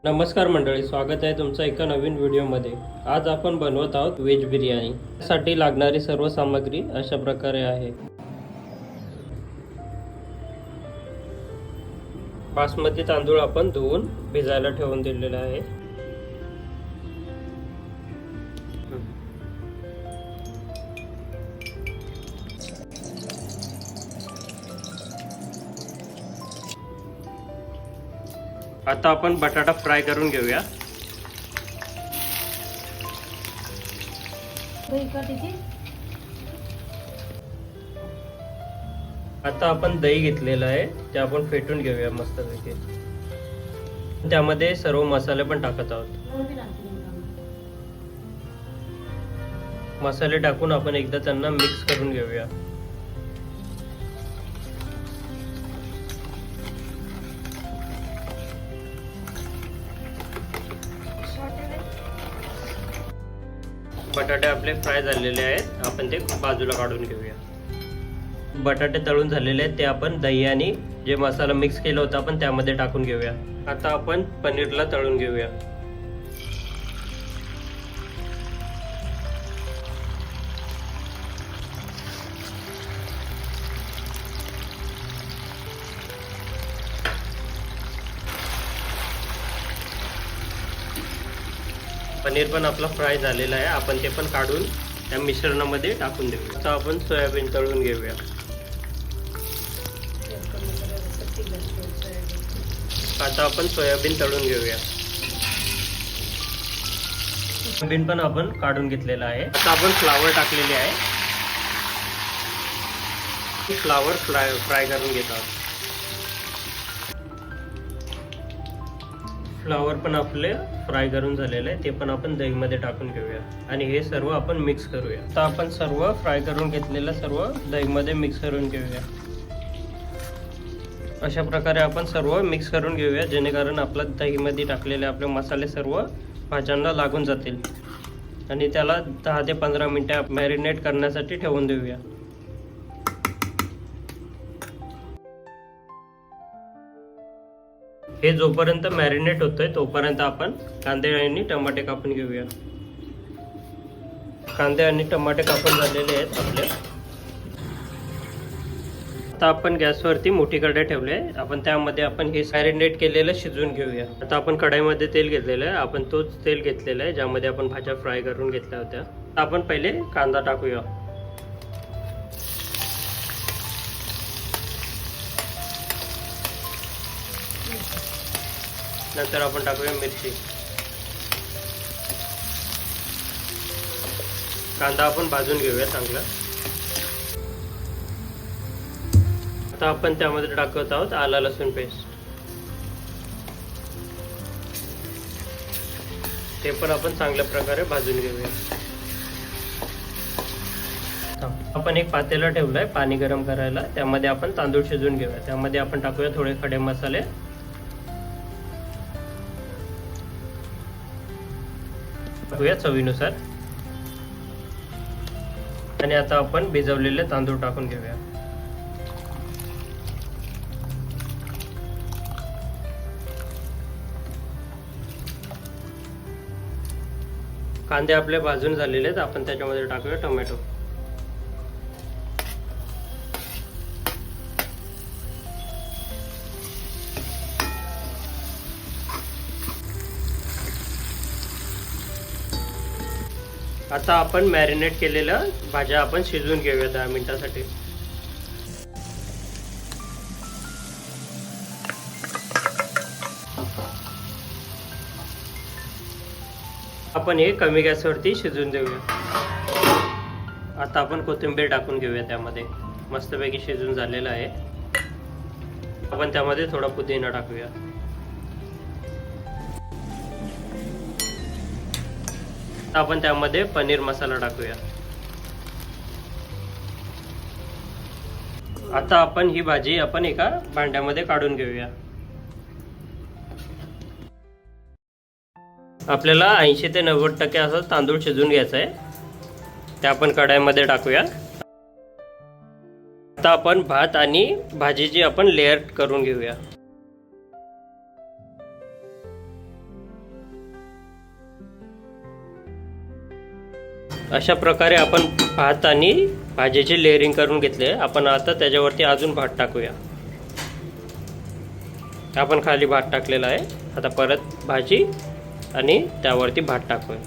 नमस्कार मंडळी, स्वागत आहे तुमचं एका नवीन व्हिडिओमध्ये। आज आपण बनवत आहोत व्हेज बिर्याणी। त्यासाठी लागणारी सर्व सामग्री अशा प्रकारे आहे। बासमती तांदूळ आपण धुवून भिजायला ठेवून दिलेला आहे। आता आपण बटाटा फ्राय करून घेऊया। आता आपण दही घेतलेलं आहे, ते आपण फेटून घेऊया मस्तपैकी। त्यामध्ये सर्व मसाले पण टाकत आहोत। मसाले टाकून आपण एकदा त्यांना मिक्स करून घेऊया। बटाटे आपले फ्राय झालेले आहेत, आपण ते बाजूला काढून घेऊया। बटाटे तळून झालेले आहेत, ते आपण दही आणि जे मसाला मिक्स केला होता आपण त्यामध्ये टाकून घेऊया। आता आपण पनीरला तळून घेऊया। पनीर पण आपला फ्राय झालेला आहे, आपण ते पण काढून त्या मिश्रणामध्ये टाकून देऊया। आता आपण सोयाबीन तळून घेऊया। आता आपण सोयाबीन तळून घेऊया। सोयाबीन पण आपण काढून घेतलेला आहे। आता आपण फ्लावर टाकलेले आहे, फ्लावर फ्राय करून घेत आहोत। फ्लावर पण आपले फ्राय करून झालेले आहे, ते पण आपण दही मध्ये टाकून घेऊया आणि हे सर्व आपण मिक्स करूया। आता आपण सर्व फ्राय करून घेतलेलं सर्व दही मध्ये मिक्स करून घेऊया। अशा प्रकारे आपण सर्व मिक्स करून घेऊया, जेणेकरून आपला दही मध्ये टाकलेले आपले मसाले सर्व भाज्यांना लागून जातील आणि त्याला 10 ते 15 मिनिटे मॅरिनेट करण्यासाठी ठेवून देऊया। हे जोपर्यंत मॅरिनेट होतंय तोपर्यंत आपण कांदे आणि टमाटे कापून घेऊया। कांदे आणि टमाटे कापून झालेले आहेत आपले। आता आपण गॅसवरती मोठी कढई ठेवली आहे, आपण त्यामध्ये आपण हे मॅरिनेट केलेलं शिजवून घेऊया। आता आपण कढईमध्ये तेल घेतलेलं आहे, आपण तोच तेल घेतलेलं आहे ज्यामध्ये आपण भाज्या फ्राय करून घेतल्या होत्या। आपण पहिले कांदा टाकूया। नंतर आपण टाकूया मिरची। कांदा आपण भाजून घेऊया चांगला। आता आपण त्यामध्ये टाकत आहोत आला लसूण पेस्ट, ते पण आपण चांगल्या प्रकारे भाजून घेऊया। आपण एक पातेला ठेवलाय पाणी गरम करायला, त्यामध्ये आपण तांदूळ शिजवून घेऊया। त्यामध्ये आपण टाकूया थोडे खडे मसाले, टाकूया चवीनुसार आणि आता आपण भिजवलेले तांदूळ टाकून घेऊया। कांदे आपले भाजून झालेले आहेत, आपण त्याच्यामध्ये टाकूया टोमॅटो। आता आपण मॅरिनेट केलेल्या भाज्या आपण शिजवून घेऊया 10 मिनिटांसाठी। आपण हे कमी गॅसवरती शिजवून देऊया। आता आपण कोथिंबीर टाकून घेऊया त्यामध्ये, मस्तपैकी शिजून झालेलं आहे। आपण त्यामध्ये थोडा पुदिना टाकूया। आपण त्यामध्ये पनीर मसाला टाकूया। आता आपण ही भाजी आपण एका भांड्यामध्ये काढून घेऊया। आपल्याला 80 ते 90% असं तांदूळ शिजवून घ्यायचं आहे, ते आपण कढईमध्ये टाकूया। आता आपण भात आणि भाजीची आपण लेयर करून घेऊया। अशा प्रकारे आपण भात आणि भाजीची लेअरिंग करून घेतले. आपण आता त्याच्यावरती अजून भात टाकूया. आपण खाली भात टाकलेला आहे. आता परत भाजी आणि त्यावरती भात टाकूया.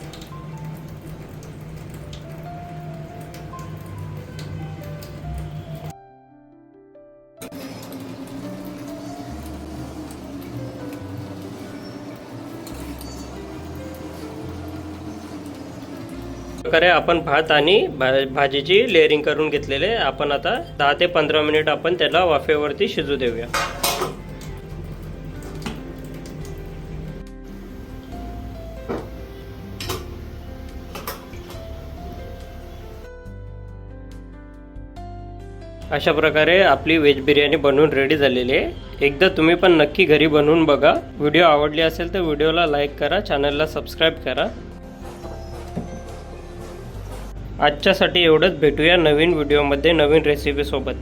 प्रकारे आपण भात आणि भाजीची लेअरिंग करून घेतलेले. आपण आता 10 ते 15 मिनिट आपण त्याला वाफेवरती शिजू देऊया. अशा प्रकारे आपली व्हेज बिर्याणी बनवून रेडी झालेली आहे. एकदा तुम्ही पण नक्की घरी बनवून बघा. व्हिडिओ आवडली असेल तर व्हिडिओला लाईक करा, चॅनलला सबस्क्राईब करा. आजच्यासाठी एवढंच. भेटूया नवीन व्हिडिओमध्ये नवीन रेसिपी सोबत.